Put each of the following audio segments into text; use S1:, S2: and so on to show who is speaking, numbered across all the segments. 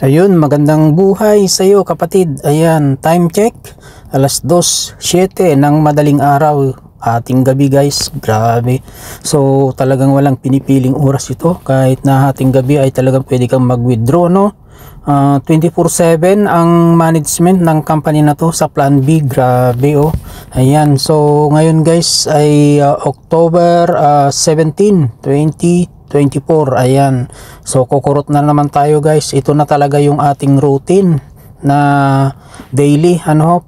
S1: Ayun, magandang buhay sa iyo kapatid. Ayan, time check. Alas 2:07 ng madaling araw. Ating gabi guys, grabe. So talagang walang pinipiling oras ito. Kahit na ating gabi ay talagang pwede kang mag-withdraw, no? 24/7 ang management ng company na to sa Plan B. Grabe oh. Ayan, so ngayon guys ay October 17, 2024. Ayan, so kukurot na naman tayo guys. Ito na talaga yung ating routine na daily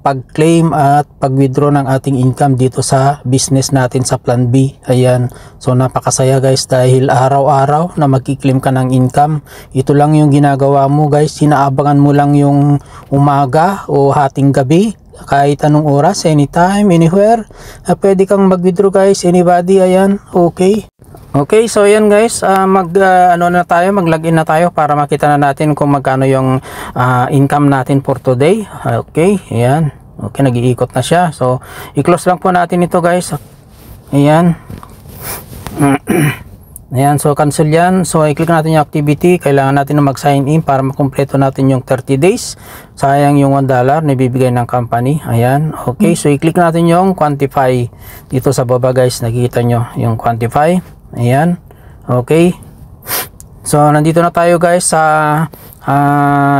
S1: pag-claim at pag-withdraw ng ating income dito sa business natin sa Plan B. Ayan, so napakasaya guys dahil araw-araw na magki-claim ka ng income. Ito lang yung ginagawa mo guys, sinaabangan mo lang yung umaga o hating gabi, kahit anong oras, anytime, anywhere, pwede kang mag-withdraw guys, anybody. Ayan, okay, so ayan guys, mag-login na tayo para makita na natin kung magkano yung income natin for today. Okay, ayan. Okay, nag-iikot na siya. So, i-close lang po natin ito guys. Ayan. Ayan, so cancel yan. So, i-click natin yung activity. Kailangan natin na mag-sign in para makumpleto natin yung 30 days. Sayang yung $1 na ibibigay ng company. Ayan, okay. So, i-click natin yung quantify. Dito sa baba guys, nakikita nyo yung quantify. Ayan, okay. So, nandito na tayo guys sa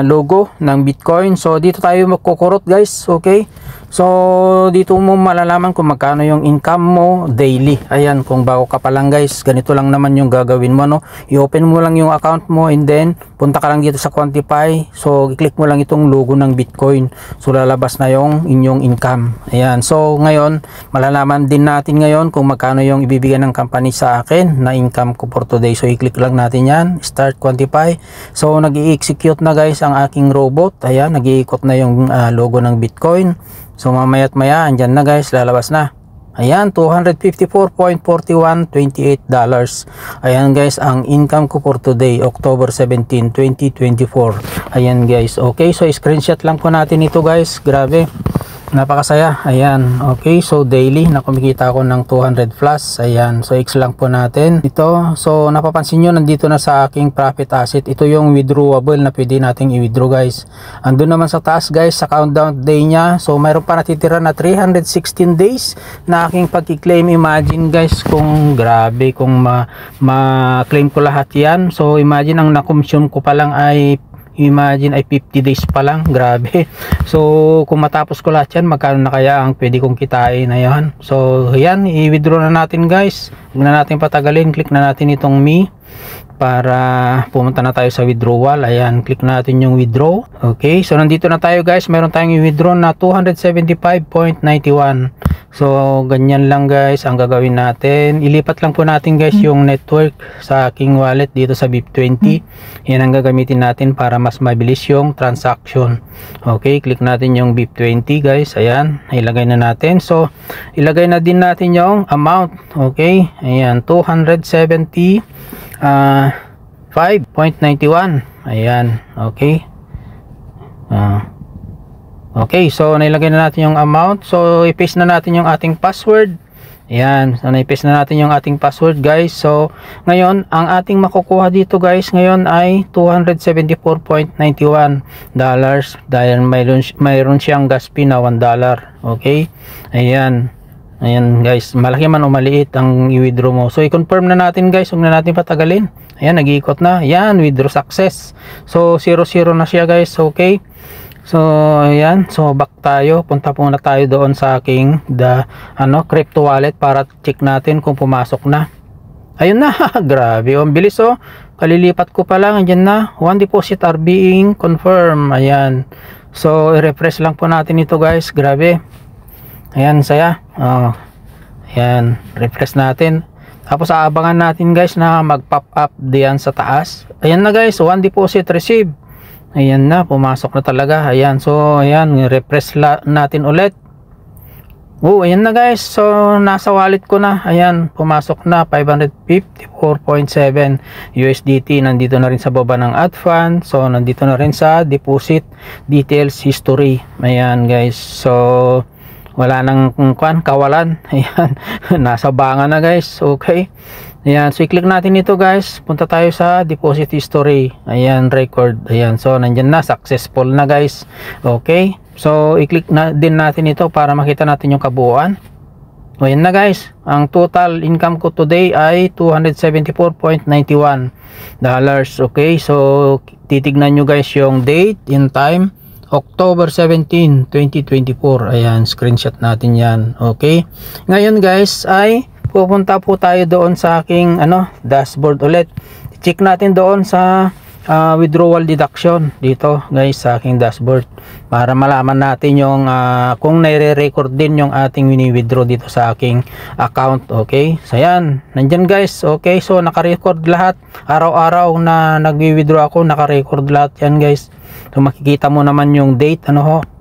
S1: logo ng Bitcoin. So, dito tayo magkukurot guys, okay. So, dito mo malalaman kung magkano yung income mo daily. Ayan, kung bago ka pa lang guys, ganito lang naman yung gagawin mo, no. I-open mo lang yung account mo and then punta ka lang dito sa quantify. So, i-click mo lang itong logo ng Bitcoin. So, lalabas na yung inyong income. Ayan, so ngayon malalaman din natin ngayon kung magkano yung ibibigay ng company sa akin na income ko for today. So, i-click lang natin yan, start quantify. So, nag-i-execute na guys ang aking robot. Ayan, nag-iikot na yung logo ng Bitcoin. So mamaya't maya, andyan na guys, lalabas na. Ayan, $254.4128. Ayan guys, ang income ko for today, October 17, 2024. Ayan guys, okay, so screenshot lang po natin ito guys. Grabe, napakasaya. Ayan, okay, so daily na kumikita ako ng 200 plus. Ayan, so X lang po natin ito. So napapansin nyo, nandito na sa aking profit asset, ito yung withdrawable na pwede nating i-withdraw guys. Andun naman sa taas guys, sa countdown day nya. So mayroon pa natitira na 316 days na aking pag-claim. Imagine guys kung grabe, kung ma-claim ko lahat yan. So imagine ang na-consume ko pa lang ay 50 days pa lang. Grabe. So kung matapos ko lahat yan, magkano na kaya ang pwede kong kitain na yan. So yan, i-withdraw na natin guys. Huwag na natin patagalin. Click na natin itong me para pumunta na tayo sa withdrawal. Ayan, click natin yung withdraw. Okay, so nandito na tayo guys. Meron tayong i-withdraw na 275.91. So ganyan lang guys ang gagawin natin. Ilipat lang po natin guys yung network sa aking wallet dito sa BIP20. Yan ang gagamitin natin para mas mabilis yung transaction. Okay, click natin yung BIP20 guys. Ayan, ilagay na natin. So ilagay na din natin yung amount. Okay, ayan, 275.91. Ayan, okay. Okay, so nailagay na natin yung amount. So i-paste na natin yung ating password. Ayan, so na-paste na natin yung ating password guys. So ngayon, ang ating makukuha dito guys ngayon ay $274.91 dahil mayroon siyang gas fee na $1. Okay, ayan. Ayan guys, malaki man o maliit ang i-withdraw mo. So i-confirm na natin guys, huwag na natin patagalin. Ayan, nag-iikot na. Ayan, withdraw success. So 0-0 na siya guys. Okay, so ayan, so back tayo. Punta muna tayo doon sa aking crypto wallet para check natin kung pumasok na. Ayun na. Grabe, ang bilis oh. Kalilipat ko pa lang, andyan na. One deposit are being confirmed. Ayan, so i-refresh lang po natin ito guys. Grabe, ayan, saya. Ayan, refresh natin. Tapos aabangan natin guys na mag-pop up diyan sa taas. Ayan na guys, one deposit received. Ayan na, pumasok na talaga. Ayan, so ayan, refresh natin ulit. Oh, ayan na guys. So nasa wallet ko na. Ayan, pumasok na 554.7 USDT. Nandito na rin sa baba ng add fund. So nandito na rin sa deposit details history. Ayan guys. So wala nang kawalan. Ayan, nasa banga na guys. Okay, Ayan, so i-click natin ito guys. Punta tayo sa deposit history. Ayan, record. Ayan, so nandyan na, successful na guys. Okay, so i-click na din natin ito para makita natin yung kabuuan. So ayan na guys, ang total income ko today ay $274.91. Okay, so titignan nyo guys yung date and time, October 17, 2024. Ayan, screenshot natin yan. Okay, ngayon guys ay pupunta po tayo doon sa aking dashboard ulit. Check natin doon sa withdrawal deduction dito guys sa aking dashboard para malaman natin yung kung nire-record din yung ating wini-withdraw dito sa aking account. Okay, so yan, nandyan guys. Okay, so naka-record lahat, araw-araw na nag-withdraw ako, naka-record lahat yan guys. So makikita mo naman yung date,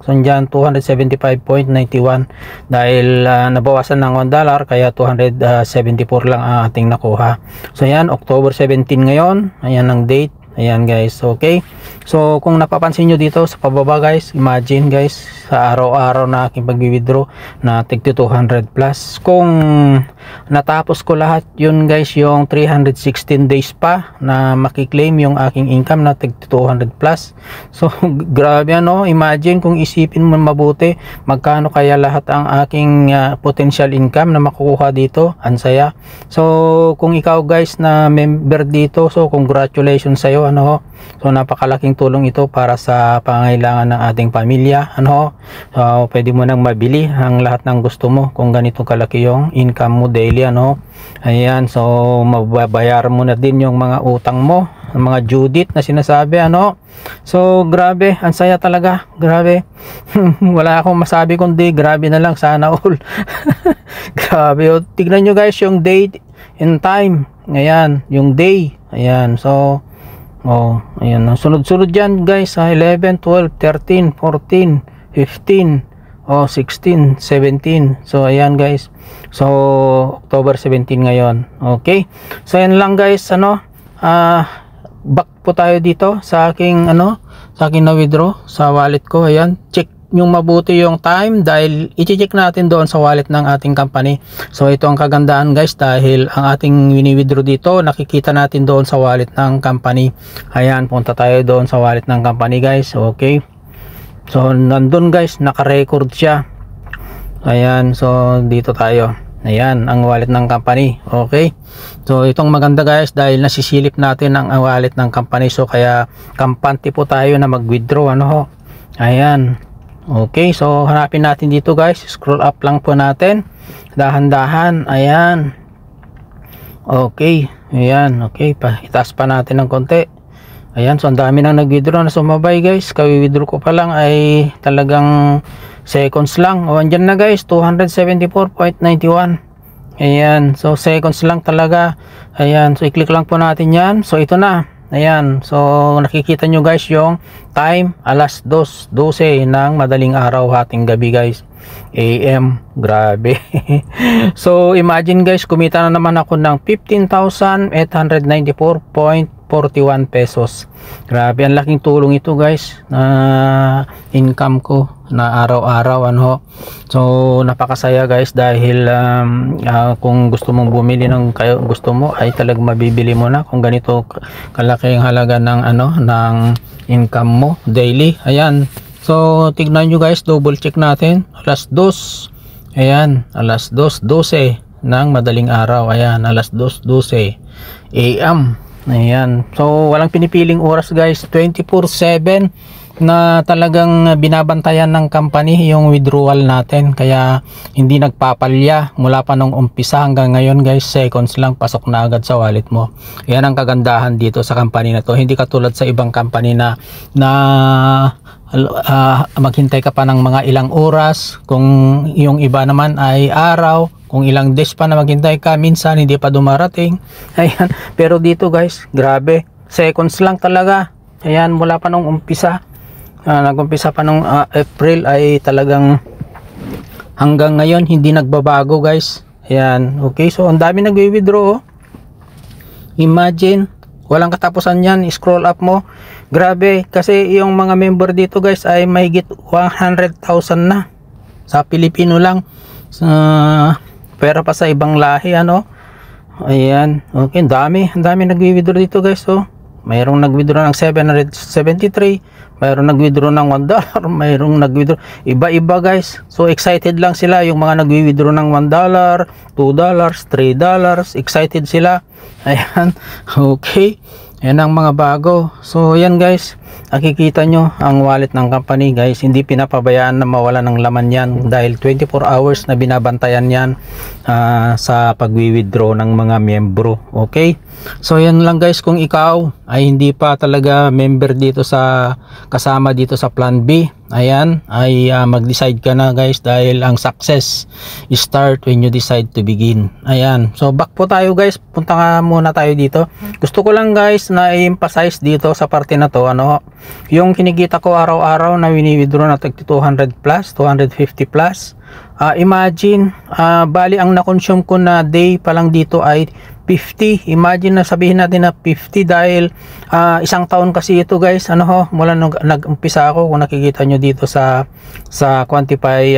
S1: so dyan 275.91 dahil nabawasan ng $1 kaya 274 lang ang ating nakuha. So yan, October 17 ngayon, ayan ang date. Ayan guys, okay. So kung napapansin nyo dito sa pababa guys, imagine guys, sa araw-araw na aking pag-withdraw na tig 200 plus. Kung natapos ko lahat yun guys, yung 316 days pa na makiklaim yung aking income na tig 200 plus. So grabe imagine kung isipin mo mabuti, magkano kaya lahat ang aking potential income na makukuha dito. Ansaya. So kung ikaw guys na member dito, so congratulations sa'yo. So napakalaking tulong ito para sa pangangailangan ng ating pamilya. So pwede mo nang mabili ang lahat ng gusto mo kung ganito kalaki yung income mo daily. Ayan, so mababayaran mo na din yung mga utang mo, mga due date na sinasabi. So grabe, ang saya talaga, grabe. Wala akong masabi kundi grabe na lang, sana all. Grabe. Tignan nyo guys yung date and time. Ayan, yung day. Ayan, so ayan, sunod-sunod dyan guys, 11, 12, 13, 14, 15, 16, 17. So ayan guys, so October 17 ngayon. Okay, so ayan lang guys. Back po tayo dito sa aking sa aking na withdraw sa wallet ko. Ayan, check yung mabuti yung time dahil i-check natin doon sa wallet ng ating company. So ito ang kagandahan guys, dahil ang ating wini-withdraw dito nakikita natin doon sa wallet ng company. Ayan, punta tayo doon sa wallet ng company guys. Okay, so nandun guys, naka-record siya. Ayan, so dito tayo. Ayan, ang wallet ng company. Okay, so itong maganda guys dahil nasisilip natin ang wallet ng company, so kaya kampante po tayo na mag-withdraw. Ayan. Okay, so hanapin natin dito guys, scroll up lang po natin dahan-dahan. Ayan, okay, ayan, okay, itaas pa natin ng konti. Ayan, so ang dami nang nag-withdraw na sumabay guys. Kawi-withdraw ko pa lang ay talagang seconds lang. Andyan na guys, 274.91. Ayan, so seconds lang talaga. Ayan, so i-click lang po natin yan. So ito na. Ayan, so nakikita nyo guys yung time, alas 2:12 ng madaling araw, hating gabi guys, AM. Grabe. So imagine guys, kumita na naman ako ng 15,894.41 pesos. Grabe, ang laking tulong ito guys na income ko na araw-araw. So napakasaya guys dahil kung gusto mong bumili ng gusto mo ay talagang mabibili mo na kung ganito kalaki ang halaga ng ng income mo daily. Ayan, so tignan nyo guys, double check natin, alas 2. Ayan, alas 2:12 ng madaling araw. Ayan, alas 2:12 AM. Ayan, so walang pinipiling oras guys, 24/7 na talagang binabantayan ng company yung withdrawal natin, kaya hindi nagpapalya mula pa nung umpisa hanggang ngayon guys, seconds lang pasok na agad sa wallet mo. Yan ang kagandahan dito sa company na to, hindi katulad sa ibang company na maghintay ka pa ng mga ilang oras, kung yung iba naman ay araw, kung ilang days pa na maghintay ka, minsan hindi pa dumarating. Ayan, pero dito guys, grabe, seconds lang talaga. Ayan, mula pa nung umpisa, nag-umpisa pa nung April ay talagang hanggang ngayon hindi nagbabago guys. Ayan, okay, so ang dami nag-withdraw. Imagine, walang katapusan yan. Scroll up mo, grabe, kasi yung mga member dito guys ay mahigit 100,000 na sa Pilipino lang, pero pa sa ibang lahi Ayan. Okay, ang dami nagwi-withdraw dito guys. So, mayroong nag-withdraw ng 773, mayroong nag-withdraw ng $1, mayroong nag-withdraw. Iba-iba guys. So, excited lang sila. Yung mga nag-withdraw ng $1, $2, $3. Excited sila. Ayan. Okay. Yan ang mga bago. So, yan guys. Nakikita nyo ang wallet ng company guys. Hindi pinapabayaan na mawala ng laman yan. Dahil 24 hours na binabantayan yan sa pag-withdraw ng mga miyembro. Okay? So, yan lang guys. Kung ikaw ay hindi pa talaga member dito sa kasama dito sa Plan B. Ayan. Ay mag-decide ka na guys. Dahil ang success start when you decide to begin. Ayan. So, back po tayo guys. Punta nga muna tayo dito. Gusto ko lang guys na i-emphasize dito sa parte na to, yung kinikita ko araw-araw na wini-withdraw na tag 200 plus, 250 plus. Imagine, bali ang na-consume ko na day pa lang dito ay 50. Imagine na sabihin natin na 50 dahil isang taon kasi ito guys, mula nung nag-umpisa ako. Kung nakikita nyo dito sa quantify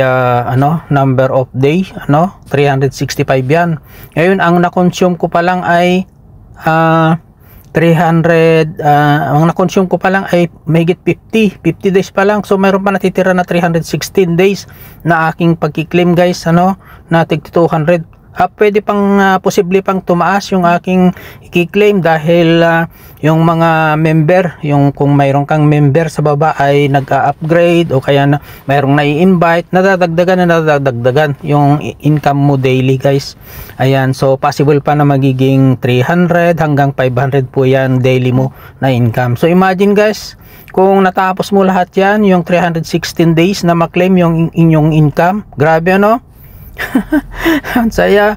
S1: number of day, 365 yan. Ngayon ang na-consume ko pa lang ay 300, ang na-consume ko pa lang ay mahigit 50 days pa lang. So mayroon pa natitira na 316 days na aking pagki-claim guys, na tig 200. Pwede pang posible pang tumaas yung aking i-claim dahil yung mga member, yung kung mayroon kang member sa baba ay nag-upgrade o kaya na mayroong nai-invite, nadadagdagan yung income mo daily guys. Ayan, so possible pa na magiging 300 hanggang 500 po yan daily mo na income. So imagine guys, kung natapos mo lahat yan, yung 316 days na maklaim yung inyong income, grabe ang saya.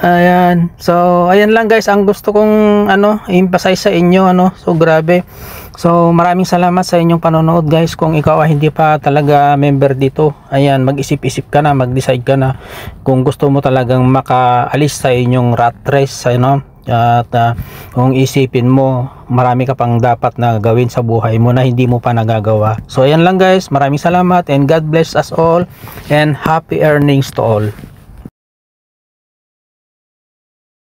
S1: Ayan. So, ayan lang guys ang gusto kong i-emphasize sa inyo, So, grabe. So, maraming salamat sa inyong panonood guys. Kung ikaw ay hindi pa talaga member dito, ayan, mag-isip-isip ka na, mag-decide ka na kung gusto mo talagang makaalis sa inyong rat race, at kung isipin mo, marami ka pang dapat na gawin sa buhay mo na hindi mo pa nagagawa. So ayan lang guys, maraming salamat and God bless us all and happy earnings to all.